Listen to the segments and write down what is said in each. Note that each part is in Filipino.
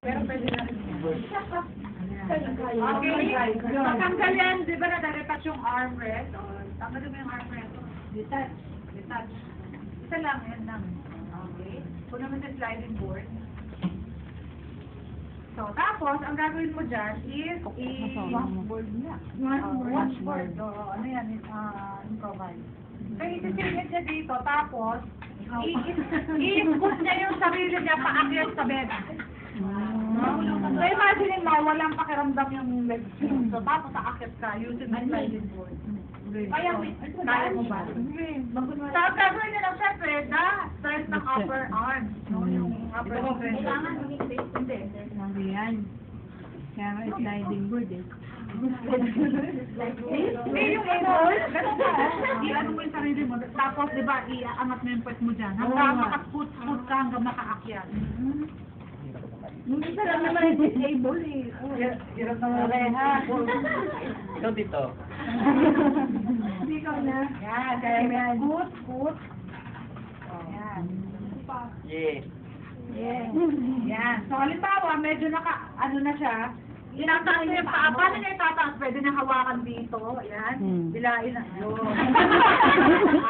Pero pwede na rin yan. Okay. Matanggal yan, di ba nadalipat yung armrest? O, tanggalin mo yung armrest. Detach. Detach. Isa lang, yan lang. Okay. Kung naman sa sliding board. So, tapos, ang gagawin mo dyan is washboard niya. Washboard. O, ano yan, improvise. So, isisingit niya dito, tapos, i-scoot niya yung sarili niya paakyat sa bed. So, imagine mo, walang pakiramdam yung legs mo. So, tapos aakyat ka using the sliding board. Kaya mo ba? So, ang gagawin nyo lang, syempre, strength ng upper arm. Yung upper arm. Hindi. Sabi yan. Kaya nga sliding board eh. Hindi yung ganun ka. I-ano mo yung sarili mo. Tapos, di ba, iaangat mo yung pwet mo dyan. Hanggang makascoot ka, hanggang makaakyat. Nung isa lang naman yung disable eh. Hirap na pareha. Ikaw dito. Hindi ikaw na. Yan, kaya may scoot. Yan. Yeah. Yeah. Yan. So, halimbawa, medyo ano na siya, inataas niya yung paa. Paano niya itataas? Pwede na hawakan dito. Yan. Bilain na.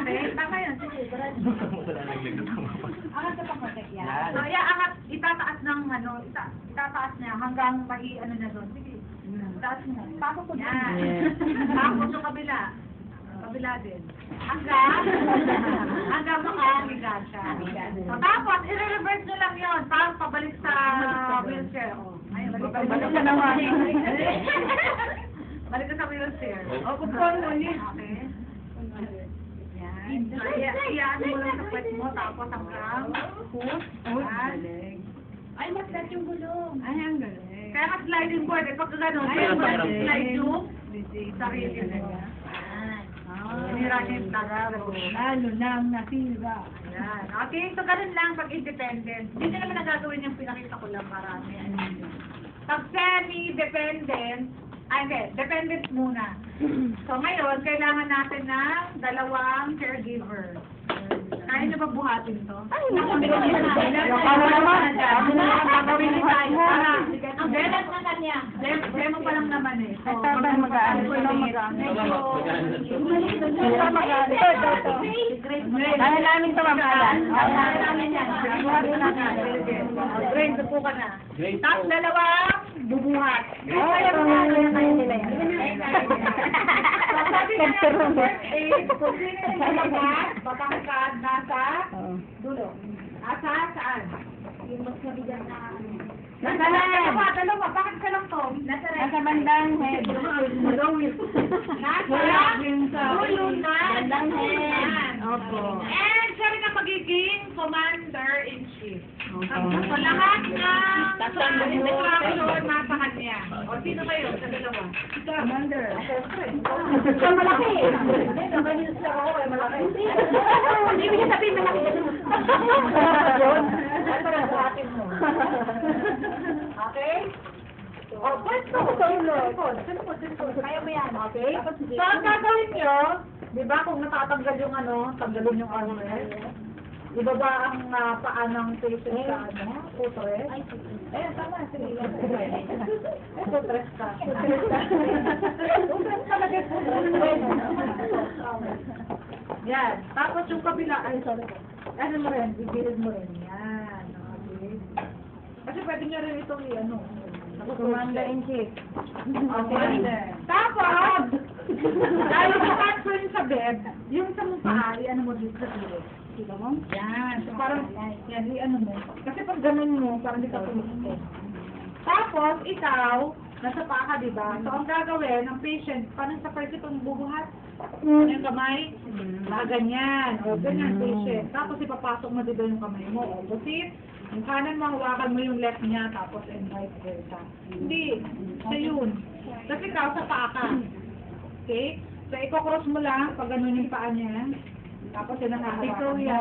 Okay? Tama yun. Sige, angat sa pangkatek yan. So, angat, itataas ng itataas niya hanggang ano na doon. Sige. Itaas mo. Pasok ko yan. Tapos yung kabila. Kabila din. Hanggang makahiga siya. So, tapos, i-reverse nyo lang yun. Parang pabalik sa wheelchair. Balik ka naman. Balik ka sa wheelchair. O, kung paano ulit. Okay. Yan. Iyaan mo lang sa pwet mo. Tapos hanggang push. Ay, mas yung gulong. Ay, ang galing. Kaya ka sliding board. Pag gano'n, kaya mo lang slide yung sarili mo. Sinira niya yung taga. Lalo nang nasira. Ayan. Okay, so ganun lang pag independent. Hindi na naman nagagawin yung pinakita ko lang marami. Pag semi-dependent, hindi, dependent muna. So ngayon, kailangan natin ng dalawang caregiver. Kaya niyo ba buhatin to? Ay, naman. Gagawin ni tayo. Ang belas na kanya. Demo pa lang naman eh. So, mag-aano. Ano namin ito, mamalan? Ano namin yan? Buhatin na nga. Grade, tupo ka na. Tapos dalawang bubuhat. Ay, kaya nila yan. So, sabi nga ng first aid, kung sino yung malagat, batangkad, nasa dulo. Saan? Yung mas mabigat na Dalawa. Bakit ka lang to? Nasa bandang head. Nasa dulo na. Bandang head. Opo. And siya rin ang magiging commander-in-chief. So, lahat ng instruction nasa kanya. O, sino kayo sa dalawa? Commander. Siya malaki. Malaki. Hindi niya sabihin malaki. Okay? O, pwesto. Kaya mo yan, okay? So, ang gagawin nyo, di ba kung natatanggal yung tanggalin yung armrest, ibaba ang paa ng patient sa footrest. Tama, sige. Footrest ka. Footrest talaga, footrest. Yan. Tapos yung kabila, ano mo rin, bibigid mo rin. Yan. Okay. Kasi pwede nyo rin itong Commander-in-chief. Okay. Tapos, dahil nakatun sa bed, yung sa mukha, ano mo dito sa dulo. Diba mo? Yan. So, parang, yan, ano mo. Kasi pag ganun mo, parang di ka tumisip. Tapos, ikaw, nasa paa ka, diba? So, ang gagawin ng patient, paano sa first itong bubuhat? Yung kamay, ganyan. O, ganyan, patient. Tapos, ipapasok mo dito yung kamay mo. Opposite. Yung kanan mo, hawakan mo yung left niya, tapos and vice versa. Hindi. Siya yun. Kasi ikaw sa paa ka. Okay? So, i-cross mo lang pag ganun yung paa niya. Tapos yun ang hahawakan mo.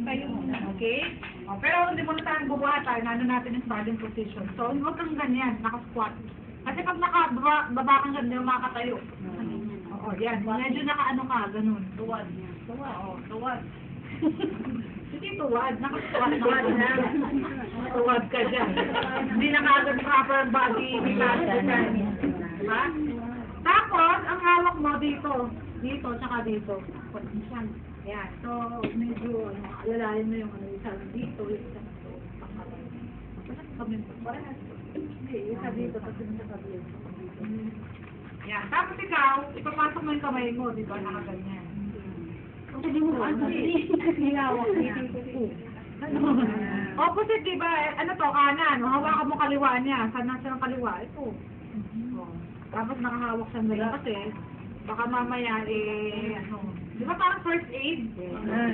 Kayo. Okay? O, pero hindi mo na tayong bubuhatan, ano natin yung starting position. So, huwag kang ganyan, naka-squat. Kasi pag nakababa kang ganyan, makakatayo. Oo, yan. Medyo naka-ano ka, ganun. Tuwad. Hindi tuwad. Nakatuwad na. Tuwad ka dyan. Hindi na kagad proper body design. Diba? Tapos, ang hawak mo dito. Dito, tsaka dito. Yan. So, medyo, alalayan mo yung isa dito, isa dito. Parehas. Hindi, isa dito, tapos yung sa kabila. Yan. Tapos ikaw, ipapasok mo yung kamay mo, di ba? Nakaganyan. Hindi mo ba? Hingawak niya. Opposite, di ba? Ano to, kanan. Hawakan mo kaliwa niya. Saan nasa ng kaliwa? Ito. Tapos nakahawak siya nila kasi baka mamaya ano. Di ba parang first aid?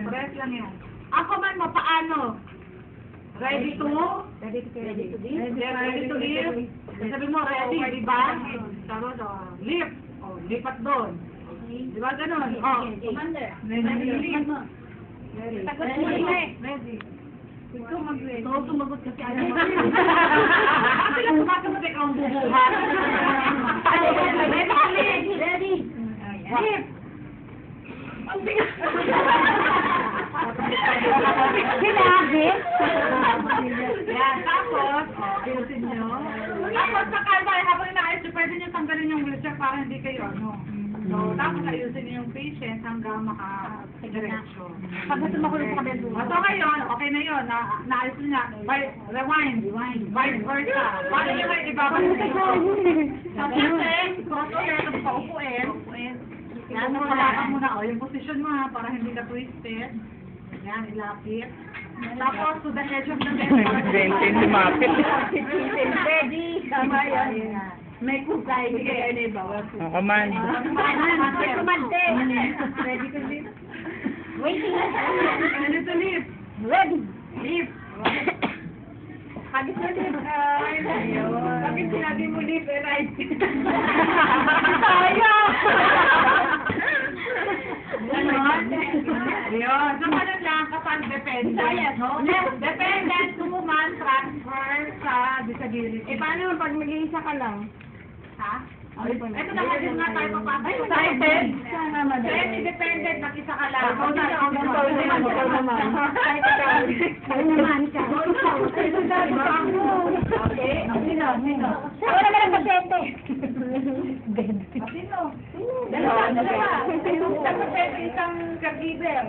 Press lang yan. Ako man mo, paano? Ready to? Ready to lift? Sabi mo, ready, di ba? Tapos, lift. Lipat doon. Di ba ganun? Commander. Ready. Tagot mo rin. Ready. Ikaw mag-ready. Oo, sumagot kasi ano mo. Kasi lang sumasagot ikaw ang bubuhat. Ready. Lift. Sinabi? Yan, tapos, ayusin nyo. Tapos sa kalbay, habang inaayos nyo, pwede nyo tanggalin yung wheelchair para hindi kayo ano. So, tapos ayusin nyo yung patient hanggang maka-diretso. Pag gusto makulong sa kabel. So ngayon, okay na yun. Naayos nyo na. Rewind. Vice versa. Paano nyo kayo ibabalik dito? Tapos, cross ulit, tapos paupuin. Yan, napalakan mo na. Yung position mo ha, para hindi ka twisted. Yan, ilapit. Tapos, to the edge of the bed. lumapit. Ready. Tama yan. May kukay. Sige, ano yung bawal. Command. Kumante. Ready to lift. Waiting. Ready to lift. Ready. Lift. Hagis na lift. Bakit sinabi mo lift and right? Sayang. Ayun. So, ganun lang kapag dependent. Dependent, two-man transfer sa disability. Paano pag mag-iisa ka lang? Ha? Ito naman din nga tayo papasok. Excited? Sana madali. Semi-dependent, mag-isa ka lang. Ikaw naman. Ikaw naman ka. Okay? Sino? Wala naman ang pasyente. Sino? Dalawa. Isang pasyente, isang caregiver.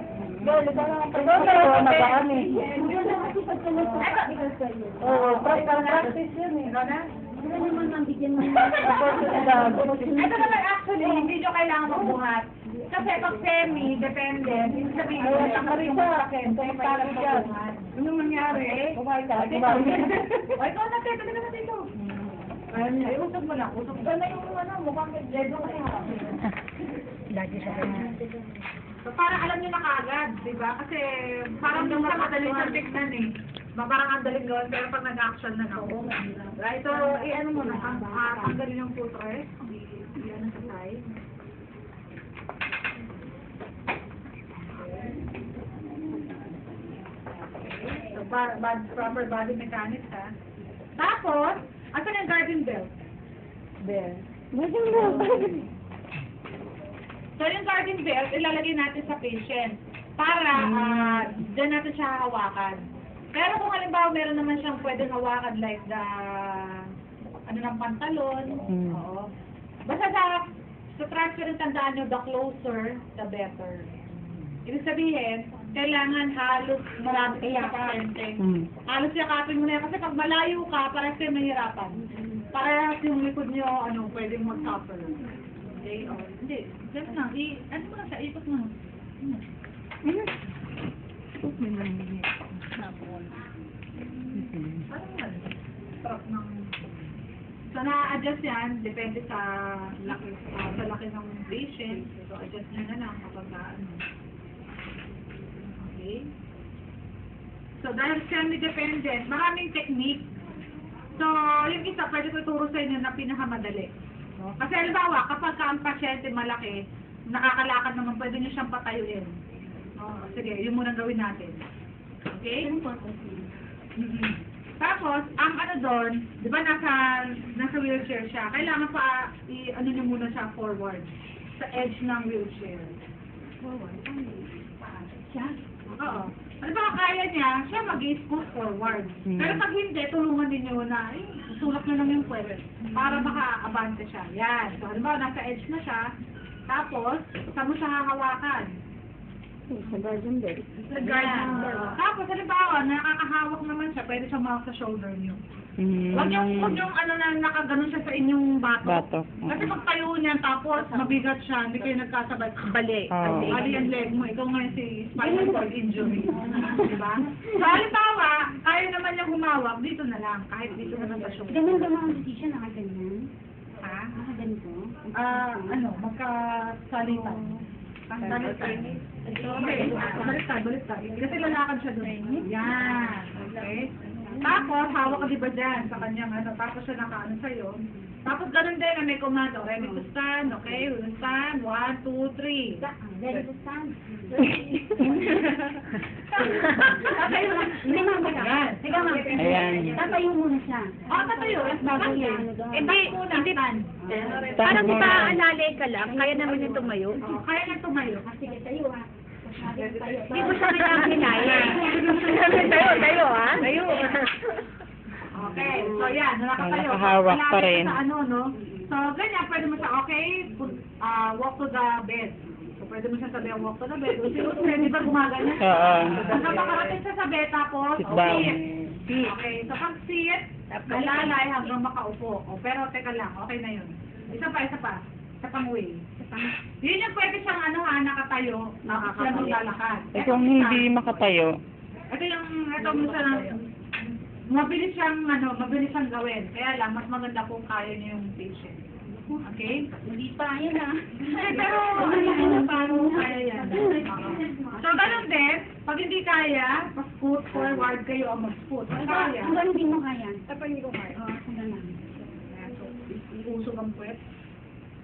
Practice yun eh. Ikaw na? Wala naman ang bigyan mo. Ito naman actually, hindi nyo kailangan magbuhat. Kasi pag semi-dependent, ibig sabihin, yung sakit, so para sa buhat. Anong nangyari? Kumain ka. O, ikaw na, Tete, talaga na dito. Ay, usap mo lang, usap mo. Na yung ano, mukhang dedo kasi harap. Lagi sa kanya. So, para alam nyo na kagad, di ba? Kasi parang yung madali sa tignan eh. Parang ang daling gawin, pero pag nag-action na ako. Right? So, i-ano mo na, tanggalin yung footrest. I-ano sa side. So, proper body mechanics, ha? Tapos, asan yung guardian belt? There. So, yung guardian belt, ilalagay natin sa patient para dyan natin siya hawakan. Pero kung halimbawa meron naman siyang pwedeng hawakan like the ng pantalon, oo. Basta sa transfer yung tandaan nyo, the closer, the better. Ibig sabihin, kailangan halos marami sa pasyente. Halos yakapin mo na yan. Kasi pag malayo ka, parang kayo mahirapan. Parehas yung likod nyo, pwedeng mag-suffer. Okay? O, hindi. Diyan na. Ano mo na siya? Ikot mo. Ikot mo na. Parang yan. Truck ng... So, na-adjust yan. Depende sa laki ng patient. So, adjust nyo na lang kapag okay? So, dahil semi-dependent, maraming technique. So, yung isa, pwede ko ituro sa inyo na pinakamadali. No? Kasi, halimbawa, kapag ang pasyente malaki, nakakalakad naman, pwede nyo siyang patayuin. Sige, yun muna gawin natin. Okay? Tapos, ang doon, di ba nasa wheelchair siya, kailangan pa nyo muna siya forward sa edge ng wheelchair. Forward. Siya? Oo. Ano ba kaya niya, siya mag-i-scoot forward. Pero pag hindi, tulungan din niyo na, sulak na lang yung puwet para maka-abante siya. Yan. So, halimbawa, nasa edge na siya, tapos, saan mo siya hahawakan? Sa guardian belt. Sa guardian belt. Tapos, halimbawa, nakakahawak naman siya, pwede siya mawak sa shoulder niyo. Huwag yung ano na nakaganon siya sa inyong batok. Batok. Kasi pag tayo niyan, tapos mabigat siya, hindi kayo nagkasabay. Bali. Oo. Bali ang leg mo. Ikaw ngayon si spinal cord injury. Diba? So, halimbawa, kaya naman niyang humawak, dito na lang. Kahit dito na lang sa shoulder. Ganun ba mga position? Nakaganyan? Ha? Nakaganito? Magkasalitan. Baliktad. Okay. Baliktad. Kasi lalakad siya doon. Yan. Okay. Tapos, hawak ka diba dyan sa kanyang ano, tapos siya nakaano sa'yo. Tapos, ganun din na may komando. Ready to stand, okay? We'll stand. 1, 2, 3. Ready to stand? Tatayo lang. Hindi mga baka. Yan. Teka nga. Ayan. Tatayo muna siya. Tatayo. Bago Sige. yan. Ano doon? Hindi, hindi. Parang Parang ipaalalay ka lang, kaya naman yung tumayo. Kaya na tumayo. Sige, tayo ha. Hindi mo siya kinakinaya. Tayo ha? Tayo. Okay, so yan, nakatayo. Nakahawak pa Malapit rin. Sa ano, no? So, ganyan, pwede mo siya, okay, walk to the bed. So, pwede mo siya sabihin, walk to the bed. So, di ba gumagana? Oo. Hanggang makarating siya sa bed, tapos, Sit down. Okay, so pag sit, alalay hanggang makaupo. O, pero teka lang, okay na yun. Isa pa. Isa pang way. Yun yung pwede siyang ano ha, nakatayo, tapos siya maglalakad. Eh kung hindi makatayo, Ito minsan lang, mabilis siyang gawin. Kaya lang, mas maganda kung kaya niyo yung patient. Okay? Hindi pa yan ha. Pero, paano kaya yan? So, ganun din, pag hindi kaya, pa-scoot forward kayo ang mag-scoot. Pag kaya, Hanggang hindi mo kaya. kapag hindi ko kaya. Hanggang lang. Iusog ang puwet.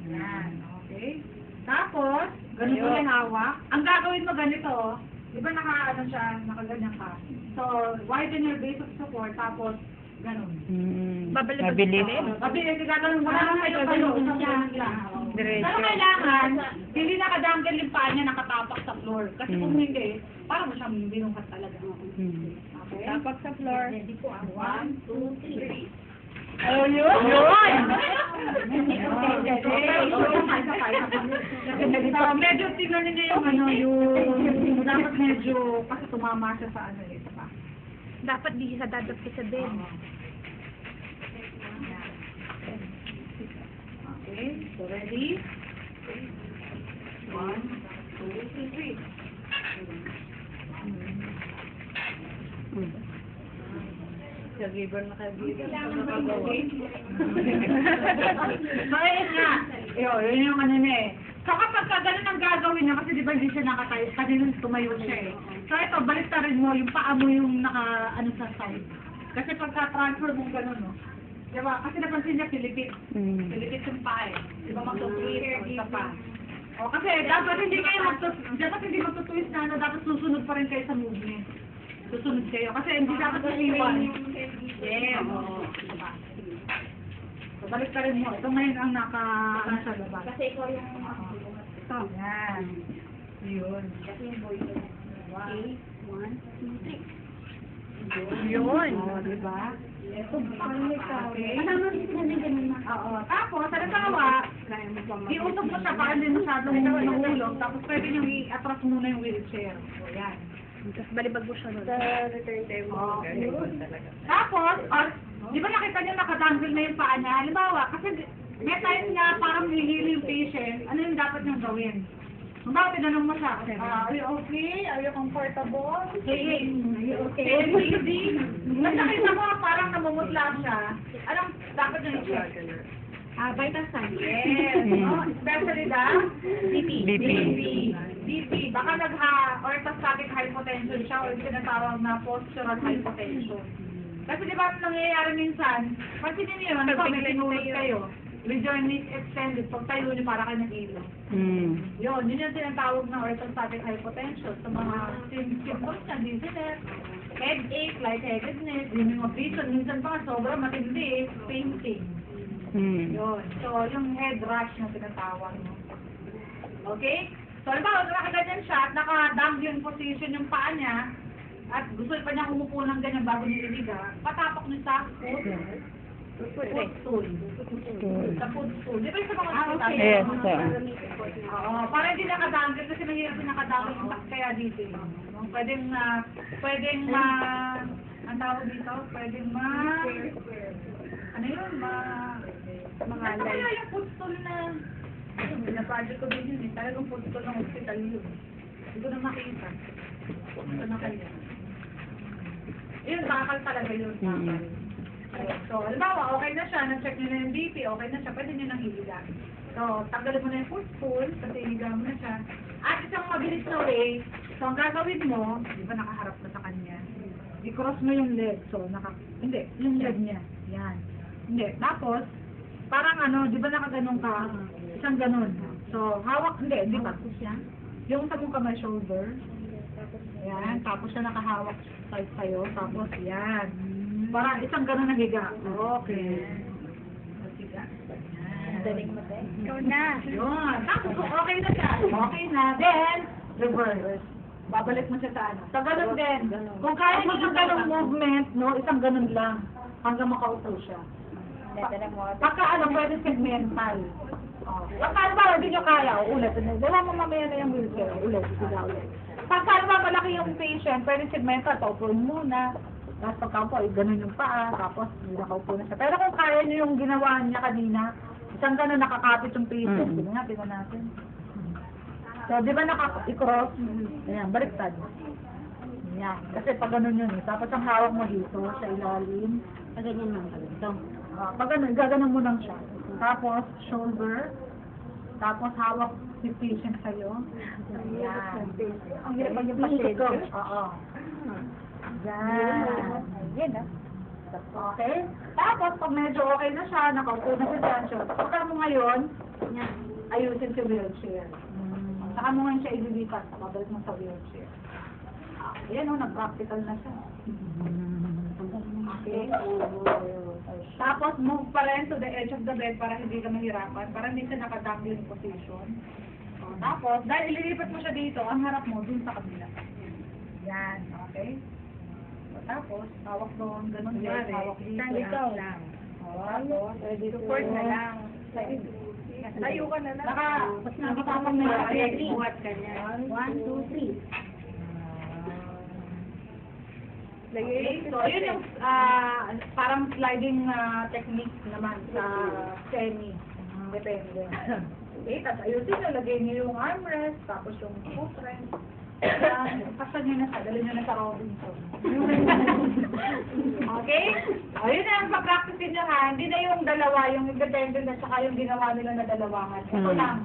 Yan, okay? Tapos, ganun mo yung hawak. Ang gagawin mo ganito, di ba nakaganyan ka? So, widen your base of support, tapos, ganun. mabilis. Mabilis, gagawin mo lang kayo Pero kailangan, hindi nakadangle yung paa niya nakatapak sa floor. Kasi kung hindi, parang mo siyang binungkat talaga. Okay? Tapak sa floor. Ready po, 1, 2, 3. Oh, yun! Medyo tingnan niyo yung yung dapat medyo kasi tumama siya sa ano ito pa. Dapat di siya dadapit sa bed. Okay, so ready? 1, 2, 3. Kagiban na kagiban. So, ayun nga. Yun yung ano niya eh. So, kapag ganun ang gagawin niya, kasi di ba hindi siya nakatayo, kanina tumayo siya eh. So, ito, baliktarin mo, yung paa mo yung ano sa side. Kasi pagka-transfer mo ganun, no? Di ba? Kasi napansin niya, Pilipit. Pilipit yung paa eh. Di ba magtutwist o isa pa. O, kasi dapat hindi magtutwist na ano, dapat susunod pa rin kayo sa movement. Susunod kayo. Kasi hindi dapat iiwan. Yeah. So, balik ka rin mo. Ito ngayon ang ano sa labas. Kasi ikaw yung Ito. Yan. Yun. kasi yung boy ko. Okay, 1, 2, 3. Yun. O, diba? Okay. Kasama rin sila ng ganun na. Oo. Tapos, halimbawa, iusog mo siya para hindi masyadong nahulog. Tapos, pwede nyo i-atras muna yung wheelchair. O, yan. Tapos balibag mo siya nun. Tapos, di ba nakita niyo nakadangle na yung paa niya? Halimbawa, kasi may time na parang nihili yung patient, ano yung dapat niyong gawin? Halimbawa, tinanong mo siya, are you okay? Are you comfortable? Hey, are you okay? Easy. Nang nakita mo parang namumutla siya, anong dapat niyong i-check? Vital sign. Yes. Especially the BP. Baka orthostatic hypotension siya o yung tinatawag na postural hypotension. Kasi di ba nangyayari minsan, pansinin niyo yun, pag may tinulog kayo, with your knees extended, pag tayo niyo para kayo nag-ilo. Yun yung tinatawag na orthostatic hypotension. Sa mga symptoms na dizziness, headache, lightheadedness, yun yung mga reason. Minsan pa sobrang matindi, fainting. Yun. So, yung head rush na tinatawag mo. Okay? So, halimbawa, nakaganyan siya at naka-down yung position yung paa niya at gusto pa niya umupo ng ganyan bago nililiga, patapak niyo sa footstool. Sa footstool. Di ba yung sa mga hospital? Yes, Oo, para hindi nakadanggal kasi mahirap yung nakadanggal kaya dito. Pwedeng ang tawag dito, pwedeng ano yun, mga kaya yung footstool na, na-project ko din yun eh, talagang footstool ng hospital yun. Hindi ko na makita. Ito na kaya. Yun, bakal talaga yun. Bakal. So, halimbawa, okay na siya, na-check nyo na yung BP, okay na siya, pwede nyo nang hihiga. So, tanggalin mo na yung footstool, kasi higa mo na siya. At isang mabilis na way, so ang gagawin mo, di ba nakaharap ka sa kanya, i-cross mo yung leg, so, hindi, yung leg niya, yan. Hindi, tapos, parang ano, di ba nakaganon ka, isang ganon. So, hawak, hindi ba? Yung sa mong kamay, shoulder, yan, tapos siya nakahawak sa'yo, tapos yan. Para isang gano'n na higa. Okay. Higa. Ikaw na. Yun. Tapos okay na siya. Okay na. Then, reverse. Babalik mo siya sa ano. Sa gano'n din. Kung kaya mo yung gano'ng movement, no, isang gano'n lang. Hanggang makaupo siya. Pagka ano, pwede segmental. Pagka ano ba, hindi nyo kaya, ulit. Dala mo mamaya na yung wheelchair. Ulit, siga ulit. Pagka ano ba, malaki yung patient, pwede segmental, paupuin muna. Tapos pagkaupo, ganun yung paa, tapos nakaupo na siya. Pero kung kaya nyo yung ginawa niya kanina, isang ganun nakakapit yung patient, tingnan natin. So, di ba naka-cross? Ayan, baliktad. Ayan, kasi pag ganun yun eh. Tapos ang hawak mo dito, sa ilalim. Ganyan lang ito. Pag ganun, gaganon mo lang siya. Tapos, shoulder. Tapos hawak si patient sa'yo. Ayan. Ang hirap yung patient. Oo. Yan. Yan ah. Okay? Tapos, pag medyo okay na siya, nakaupo na siya dyan siya. Pagka mo ngayon, ayusin si wheelchair. Saka mo ngayon siya ililipat, pabalik mo sa wheelchair. Yan o, nag-practical na siya. Okay? Tapos, move pa rin to the edge of the bed para hindi ka mahirapan, para hindi siya naka-dangling position. Tapos, dahil ililipat mo siya dito, ang harap mo, dun sa kabila. Yan, okay? Tapos, hawak doon, ganun din, hawak dito. Ikaw. Tapos, Support na lang. Tayo ka na lang. Nakatapang na lang. Buhat ka niya. 1, 2, 3. Okay, so yun yung parang sliding technique naman sa semi. Depende. Okay, tapos ayusin nyo, lagay nyo yung armrest, tapos yung footrest. Pasan nyo na sa, dalhin nyo na sa Robinson. Okay? O, yun na ang pa-practice nyo ha. Hindi na yung dalawa, yung independent at saka yung ginawa nila na dalawangan. Ito lang.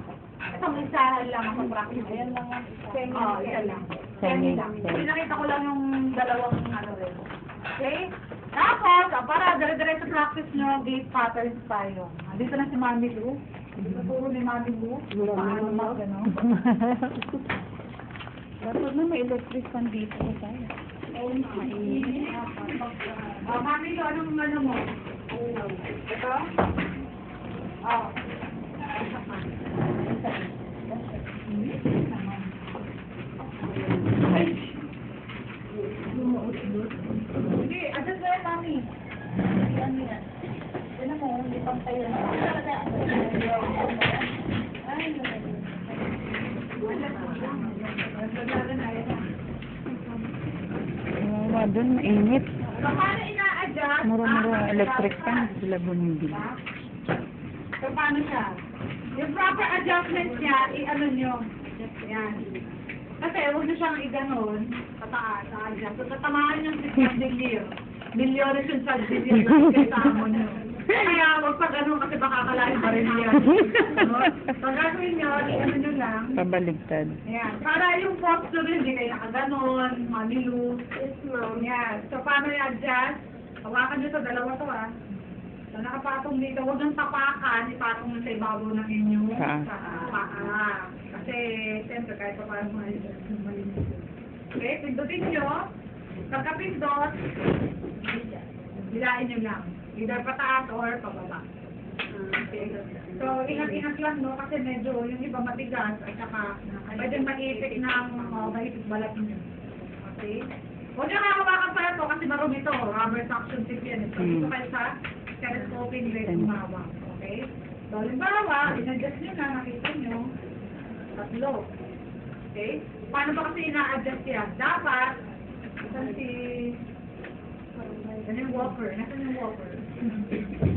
Isang isahan lang ang practice. Ayan lang ang semi. Oo, isa lang. Semi lang. Pinakita ko lang yung dalawang ano rin. Okay? Tapos, para dire-diretso practice nyo, gate patterns tayo. Dito na si Mami Lou. Puro ni Mami Lou. Paano mag, ano? Dapat na may electric fan dito ko tayo. Mami Lou, anong ano mo? Ito? Oh. Hindi, adjust na yan, Mami. Yan yan. Yan mo, hindi pang tayo na. Doon, mainit. So, paano ina-adjust? Muro-muro electric fan, sila bumibili. So, paano siya? Yung proper adjustment niya, i-ano nyo. Yan. Kasi, huwag nyo siyang i-ganon. Pataas, adjust. So, tatamaan yung signadir. Milyones yung signadir na kasama nyo. Kaya, huwag pa ganon kasi baka kalahin pa rin yan. Pag gagawin nyo, i-ano nyo lang. Pabaligtad. Ayan. Para yung posture, hindi kayo nakaganon, manilu. Yan. So, paano i-adjust? Hawakan nyo sa dalawa to, ah. So, nakapatong dito, huwag nang tapakan, ipatong nyo sa ibabaw ng inyong paa. Kasi, siyempre, kahit pa paano malinis. Okay, pindutin nyo. Pagkapindot, hilain nyo lang. Either pataas or pababa. So, ingat-ingat lang, no? Kasi medyo yung iba matigas at saka pwedeng maipit maipit balat nyo. Okay? Huwag nyo hahawakan pala to kasi marumi to. Rubber suction tip yan. So, dito kayo sa telescoping rate umawak. Okay? So, halimbawa, in-adjust nyo na, nakita nyo, tatlo. Okay? Paano ba kasi ina-adjust yan? Dapat, yan yung walker. Nasaan yung walker?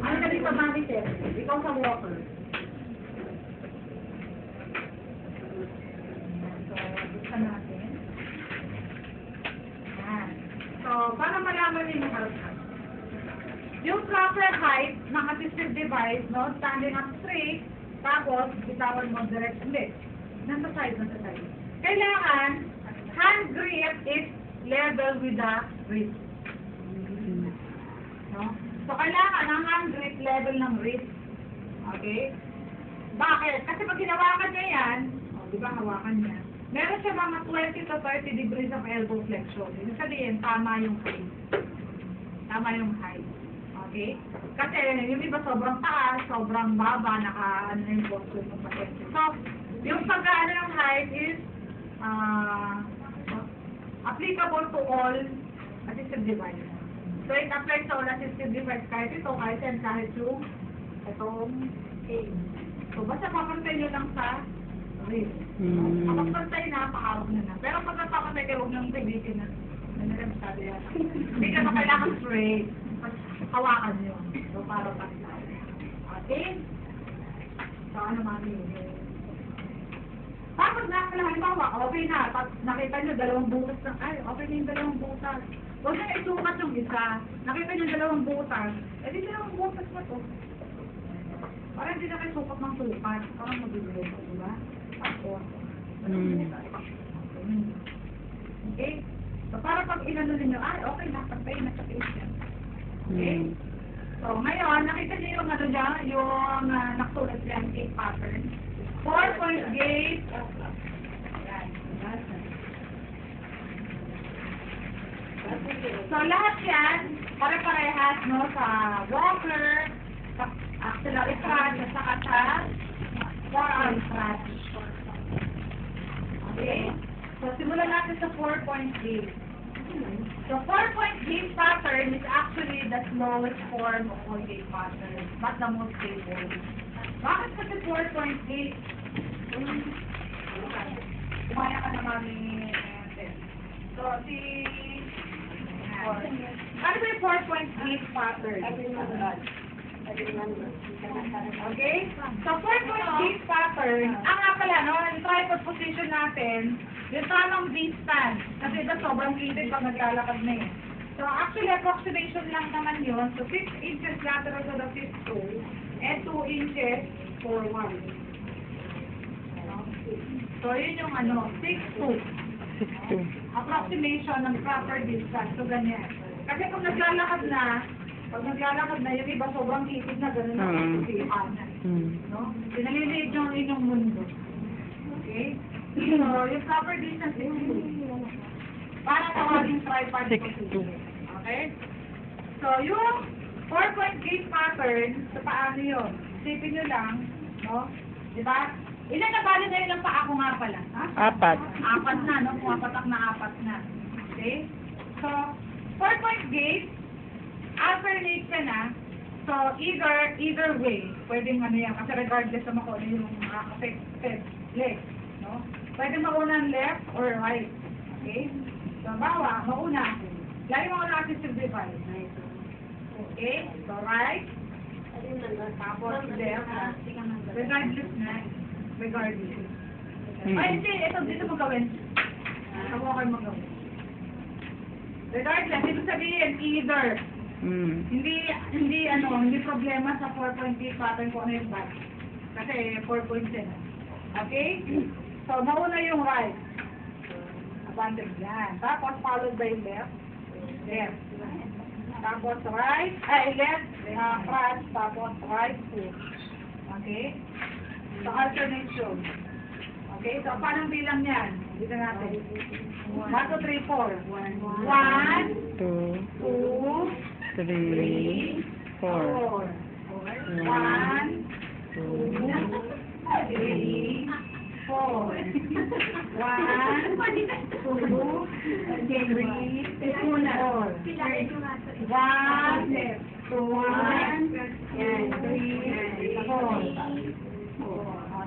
Ano ka dito, monitor? Ikaw sa walker. So, buksan natin. Yan. So, para malaman niyo yung harap. Yung proper height ng assistive device, no? Standing up straight, tapos bitawan mo direct ulit. Nasa side. Kailangan, hand grip is level with the wrist. No? So, kailangan ang hand grip level ng wrist. Okay? Bakit? Kasi pag hinawakan niya yan, di ba hawakan niya, meron siya mga 20 to 30 degrees of elbow flexion. Ibig sabihin, tama yung height. Tama yung height. Okay? Kasi yung iba sobrang taas, sobrang baba, ano na yung posture ng pasyente. So, yung pag-ano ng height is applicable to all assistive devices. So, it applies to all assistive devices, kahit ito, kahit yan, kahit yung itong aim. So, basta papantay nyo lang sa wrist. Kapag pantay na, pakawag na. Pero pag napapantay kayo, huwag nang tibitin na. Masyado yan. Hindi ka na kailangan straight. Hawakan nyo. So, para pantay. Okay? So, ano mami yun? Tapos na, halimbawa, okay na. Nakita nyo, dalawang butas na. Ay, okay na yung dalawang butas. Huwag na isukat yung isa. Nakita nyo dalawang butas. Eh, di dalawang butas na to. Para hindi na kayo sukat ng sukat. Parang mabibigo, di ba? Tapos, okay? So, para pag inano ninyo, ay, okay na, pagpay na sa patient. Okay? So, ngayon, nakita nyo yung ano dyan, yung nakasulat dyan, gate pattern. 4-point gate. Yan. So, lahat yan, pare-parehas, no, sa walker, sa axillary crutch, at saka sa forearm crutch. Okay? So, simulan natin sa 4-point gate. So, 4-point gate pattern is actually the slowest form of all gate pattern, but the most stable. Bakit kasi 4-point gate? Kumaya ka na mami. So, ano ba yung 4-point gate pattern? Okay? So, 4-point gate pattern, nga pala, no, yung tripod position natin, yung tamang V-stand. Kasi ito sobrang kitid pag naglalakad na yun. So, actually, approximation lang naman yun. So, 6 inches lateral to the fifth toe, and 2 inches forward. So, yun yung 6'2". Approximation ng proper distance. So, ganyan. Kasi kung naglalakad na, yung iba sobrang kitid na, gano'n na kasihan. No? Pinaliliit yung inyong mundo. Okay? So, yung proper distance is 2. Para tawaging tripod position. Okay? So, yung 4-point gate pattern, so paano yun? Isipin nyo lang, no? Diba? Ilan na bali na yun ang paa ko nga pala? Ha? 4. 4 na, no? Pumapatak na 4 na. Okay? So, 4-point gate, alternate ka na. So, either way, pwedeng ano yan. Kasi regardless naman kung ano yung affected leg. No? Pwede mauna left or right. Okay? So, mauna. Lagi mo na assistive device. Okay? So, right. Tapos left. Regardless na. Regardless. Ay, hindi. Ito, dito mo gawin. Ako kayo magawin. Regardless, ito sabihin, either. Hindi problema sa 4-point gate pattern kung ano yung back. Kasi 4 points din. Okay? So, mauna yung right. Abandon yan. Tapos, followed by left. Left. Tapos, right. Left. Crutch. Tapos, right foot. Okay? So, alternation. Okay? So, paano bilang yan? Dito natin. 1, 2, 3, 4. 1, 2, 2, 3, 4. 4. 1,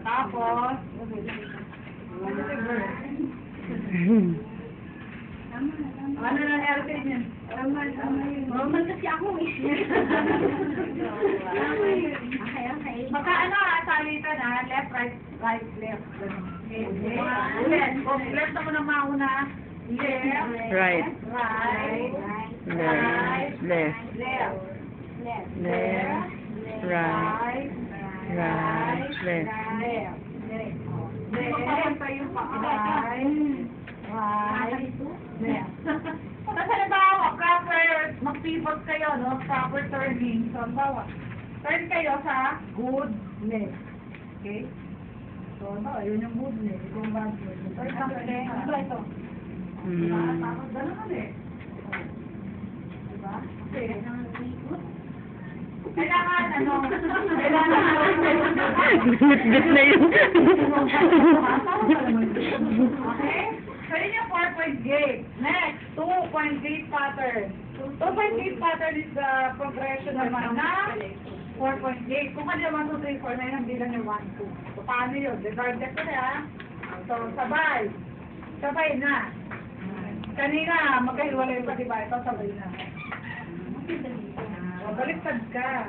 Tapos, ano na airplane niya? Normal kasi ako eh. Baka ano, salitan na, left, right, right, left. Left ako na mauna. Left, Right. right, Left. Left. left, Left. Right. Right. Left. left. Magpapantay yung paa. Right, left. Kasi nabawa, proper, mag-pivot kayo, no? Proper turning. So, bawa. Turn kayo sa good left. Okay? So, yun yung good left. Ito yung bad left. Turn lang kayo. Ano ba ito? Diba? Hmm. Tapos, gano'n kami. Diba? Okay. Kailangan, ano? Bit na yun. Okay? So, yun yung 4-point gate. Next, 2-point gate pattern. 2-point gate pattern is the progression naman na 4-point gate. Kung kanya 1, 2, 3, 4, na yun ang bilang yung 1, 2. So, paano yun? Regardless ko na. So, sabay. Sabay na. Kanina, magkahiwalay pa, diba? Ito, sabay na. O, baliktad ka.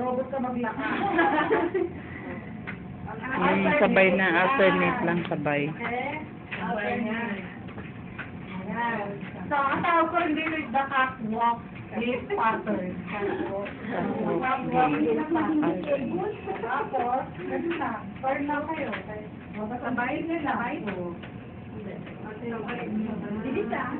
Robot ka maglakad. Sabay na. Alternate lang sabay. Okay? Okay. Ayan. So, ang tawag ko rin dito is the catwalk gate pattern. Catwalk gate pattern. Tapos, ganun lang. Turn lang kayo. Sabay nila. Bilis ah.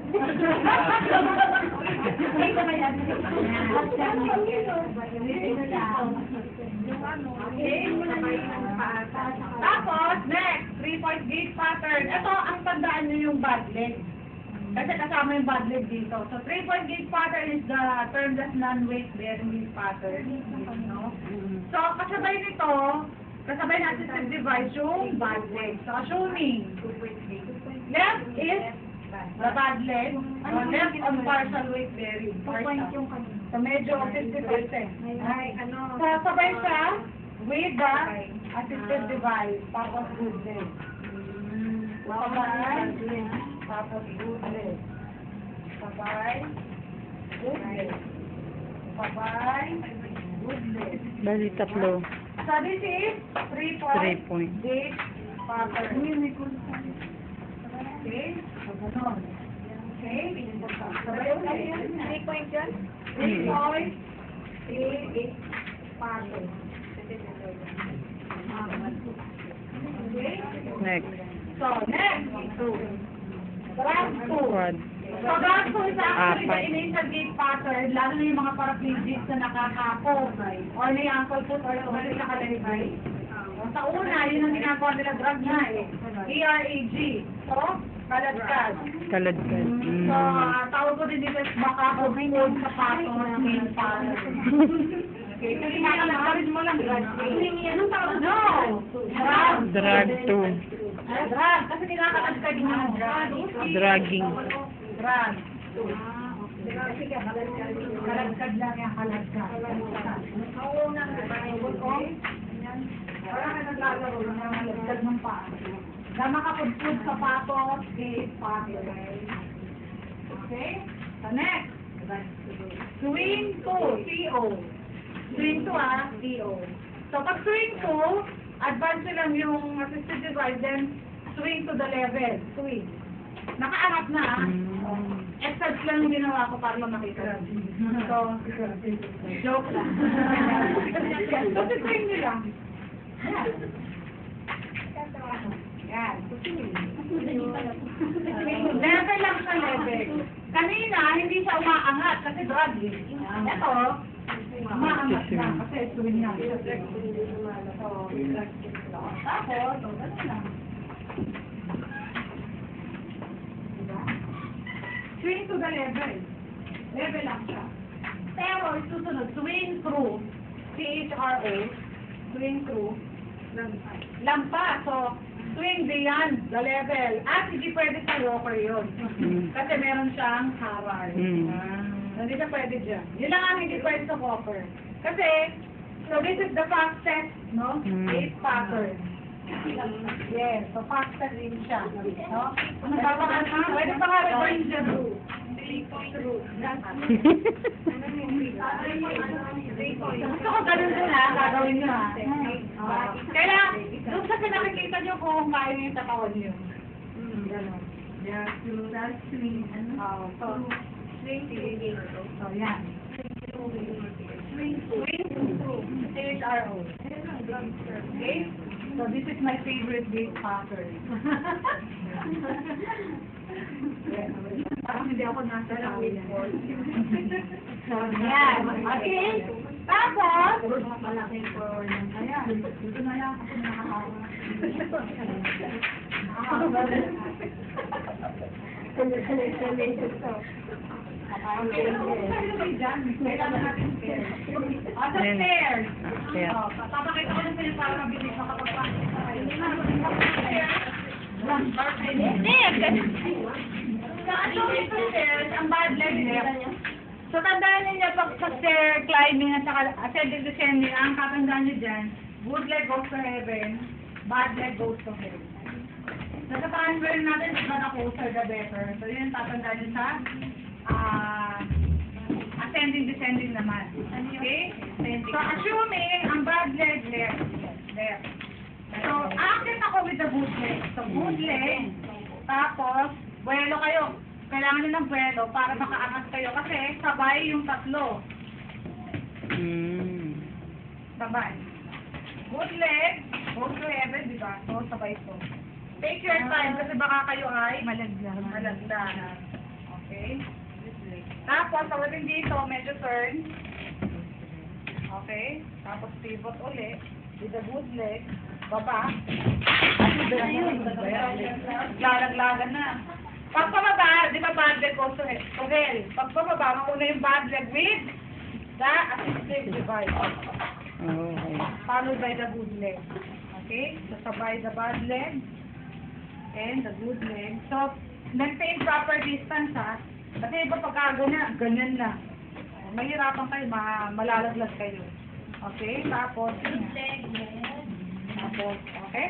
Tapos, next, 3-point gate pattern. Ito, ang tandaan nyo yung bad leg. Kasi kasama yung bad leg dito. So, 3-point gate pattern is the termless non-weight bearing gate pattern. No? So, kasabay nito, kasabay na assistive device yung bad leg. So, assuming, left is the bad leg, left on partial weight bearing. So, medyo 50%. Ay, ano? So, sabay siya with the assistive device. Tapos good leg. Sabay. Tapos good leg. Sabay. Good leg. Sabay. Good leg. Bali tatlo. So, this is 3-point gate pattern. Okay? So, ganon. Okay? Sabay ulit. 3-point yun? 3-point gate pattern. Okay? Next. So, next, drag 2. Quad. So, drag 2 is actually the Apat. initial gate pattern, lalo na yung mga paraplegics na nakakapo, or may ankle foot, or tumalit na kalagay. Sa una, yun ang ginagawa nila drag na eh. ERAG. So, kaladkad. Kaladkad. So, tawag ko din dito is makakapo food sa pato ng main pattern. Okay, kasi kakalagkarin mo lang. Anong tawag? No! Drag. Drag 2. Drag. Kasi kinakalagkad mo ng drag. Dragging. Drag. Kalagkad lang yan, kalagkad. Okay? Parang ka naglalaro ng mga kalagkad ng paa. Na makapudpud sa patos, skate, pattern. Okay? So next. Swing 2, CO. Swing 2 CO. So pag swing 2, advance nyo lang yung assistive device, then swing to the level. Swing. Nakaangat na exercise lang yung ginawa ko para lang makita. So, joke lang. So, swing nyo lang. Yan. Level lang sa level. Kanina, hindi siya umaangat kasi drag eh. Ito, umaangat lang kasi swing lang. Tapos, ganun lang. Swing to the level. Level lang siya. Pero, susunod, swing through. CHRO. Swing through. Lampa. So, Swing beyond the level. At hindi pwede sa walker yun. Kasi meron siyang hawal. Hindi na pwede dyan. Yun lang ang hindi pwede sa walker. Kasi, so this is the fastest, no? Eight pattern. Yes, so fastest din siya. No? Ano ba pa nga? Pwede pa nga rin dyan. Gusto ko ganun din ha, gagawin nyo ha. Kaya, doon sa pinakikita nyo kung kaya nyo yung tatawan nyo. Ganon. So, yan. Swing, H-R-O. Okay? So, this is my favorite gate pattern. Parang hindi ako nasa tawin. So, yan. Okay? Tapos, malaking forward lang. Ayan. Dito na lang ako nakakawa. Kailangan natin stairs. Sa stairs. Papakita ko na sa'yo para mabilis makapagpasok sa kayo. Ang bad leg left. So, tandaan ninyo pag sa stair climbing at saka ascending descending, ang tatandaan nyo dyan, good leg goes to heaven, bad leg goes to hell. So, sa transfer natin, the closer the better. So, yun tatandaan nyo sa ascending descending naman. Okay? So, assuming ang bad leg left. So, active ako with the good leg. So, good leg, tapos, buwelo kayo. Kailangan nyo ng buwelo para makaangat kayo kasi sabay yung tatlo. Sabay. Good leg, goes to heaven, di ba? So, sabay to. Take your time kasi baka kayo ay malaglag. Okay? Tapos, tawagin dito, medyo turn. Okay? Tapos, pivot ulit. With the good leg. Baba. Lalaglagan na. Pag pababa, di ba bad leg goes to hell? Pag pababa, mauna yung bad leg with the assistive device. Followed by the good leg. Okay? So, sabay the bad leg and the good leg. So, maintain proper distance ha. Kasi iba pagkago na, ganyan na. Mahirapan kayo, malalaglag kayo. Okay? Tapos, okay?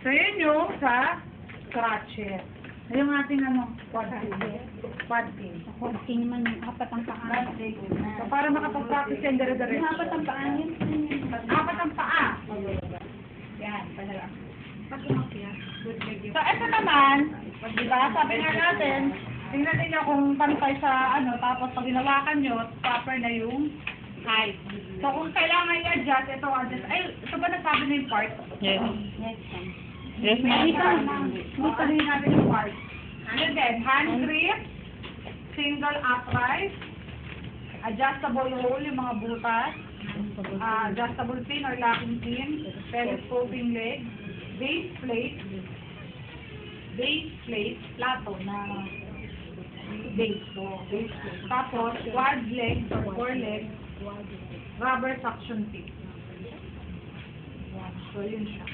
So, yun yung sa scratcher. Yung ating quad pin. Quad pin naman yung apat ang paa. So, para makapag-practice yung dire-diretso. Yung apat ang paa yun. Apat ang paa. Yan, talaga. So, ito naman, di ba, sabi nga natin, tingnan niyo kung pantay sa tapos pag ginawakan nyo, proper na yung height. So, kung kailangan i-adjust, adjust. Ay, ito ba nagsabi na yung part? Yes. Yes, Dito rin natin yung part. Ano din? Hand grip, single upright, adjustable hole, yung mga butas, adjustable pin or locking pin, telescoping leg, base plate, plato na base plate. Tapos, quad leg or four leg, rubber suction tip. So, yun siya.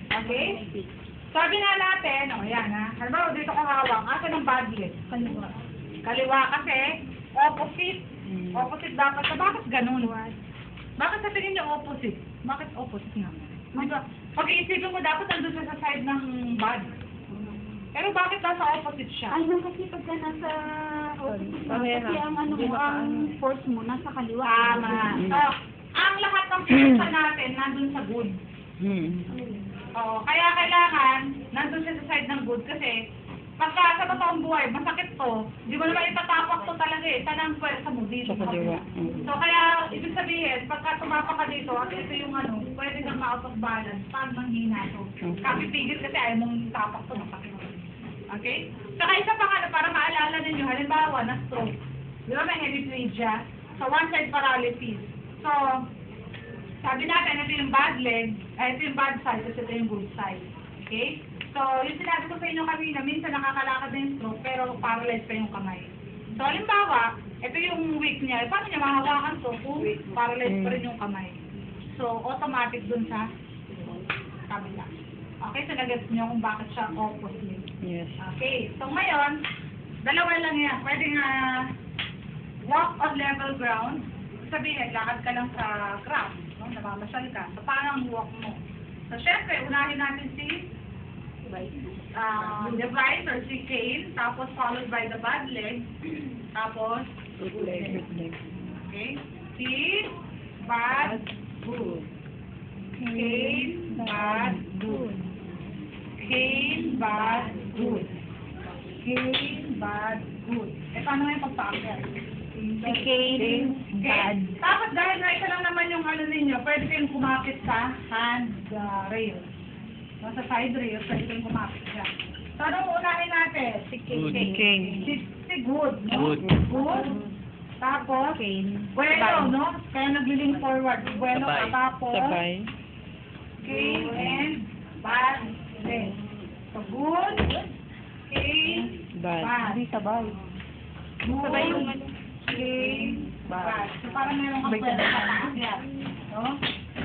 Okay? Sabi nga natin, yan ha. Halimbawa, dito ko hawak. Asa ng bad leg? Kaliwa kasi, opposite. Opposite dapat. Bakit ganun? Bakit sa tingin niyo opposite? Bakit opposite nga? Pag-iisipin mo, dapat nandun sa side ng bad. Pero bakit nasa opposite siya? Ay, nung kasi pagka nasa opposite mo, kasi ang force mo nasa kaliwa. Tama. So, ang lahat ng pinsa natin nandun sa good. Kaya kailangan nandun siya sa side ng good kasi pagka sa totoong buhay, masakit to. Di mo naman itatapak to talaga eh. Tanang pwede mo dito. So kaya, ibig sabihin, pagka tumapak ka dito at ito yung pwede kang ma-out of balance, paano manghina to? Kapipigil kasi ayaw mong tapak to, masakit. Okay? Saka isa pa para maalala ninyo, halimbawa, na stroke. Di ba may hemiplegia? So one side paralysis. So, sabi natin, ito yung bad leg, ito yung bad side, kasi ito yung good side. Okay? So, yung sinabi ko sa inyo kanina, minsan nakakalakad na yung stroke, pero paralyzed pa yung kamay. So, halimbawa, ito yung weak niya. Paano niya mahawakan to kung paralyzed pa rin yung kamay? So, automatic dun sa kabila. Okay, so nag-gets niyo kung bakit siya opposite. Yes. Okay, so ngayon, dalawa lang yan. Pwede nga walk on level ground. Sabihin, lakad ka lang sa ground, no? Namamasyal ka. So, paano ang walk mo? So, syempre, unahin natin si device or si cane, tapos followed by the bad leg, tapos Good leg. Good leg. okay, si bad good, cane, bad good, cane, bad good, cane, bad good. Eh, paano nga yung pagpapakit? Si Kane, bad. Tapos dahil na isa lang naman yung ano ninyo, pwede kayong kumapit sa hand rail. No, sa side rail, pwede kayong kumapit siya. So, anong unahin natin? Si Good. Kane. Si good, no? Good. Good. Tapos, Kane. bueno, no? Kaya nagli-lean forward. Bueno ka, Sabay. tapos, Sabay. cane and bad leg. So, good, cane, Bad. bad. sabay. Good, Sabay yung ano. cane, Bad. bad. So, parang meron kang Sabay pwede ka. sa taas yan. No?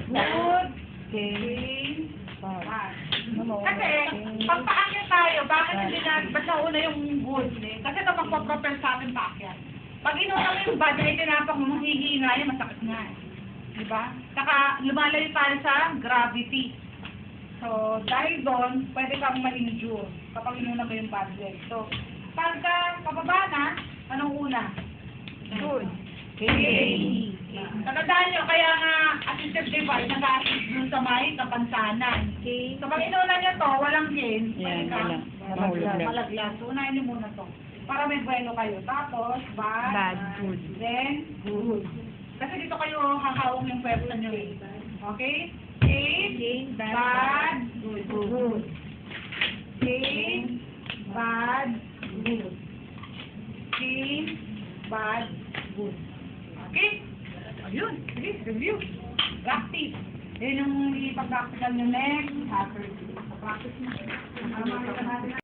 Good, Kane. cane, Bad. bad. Ano? Kasi, pag paakyat tayo, bakit hindi na, ba't nauna yung good? Eh? Kasi ito magpapropel sa atin paakyat. Pag inuna mo yung bad, ay tinapak mo, hihi nga yan, masakit nga eh. Diba? Saka, lumalayo tayo sa gravity. So, dahil doon, pwede kang ma-injure kapag inuna mo yung bad leg. So, pagka pababa na, anong una? Good. Kane. Tandaan nyo, kaya nga assistive device nag-assist dun sa may kapansanan. So, pag inuna nyo to, walang gain, Yan, pwede kang wala. Mahulog. malaglag. So, unahin nyo muna to. Para may bueno kayo. Tapos, bad, Bad, good. then, good. Kasi dito kayo hahawak yung pwersa nyo eh. Okay? Gain, bad, good. Gain, bad, good. Gain, bad, good. Okay? Ayun. Sige, review. Practice. Yun yung ipag-practical nyo next Saturday. Practice na. Para makita natin.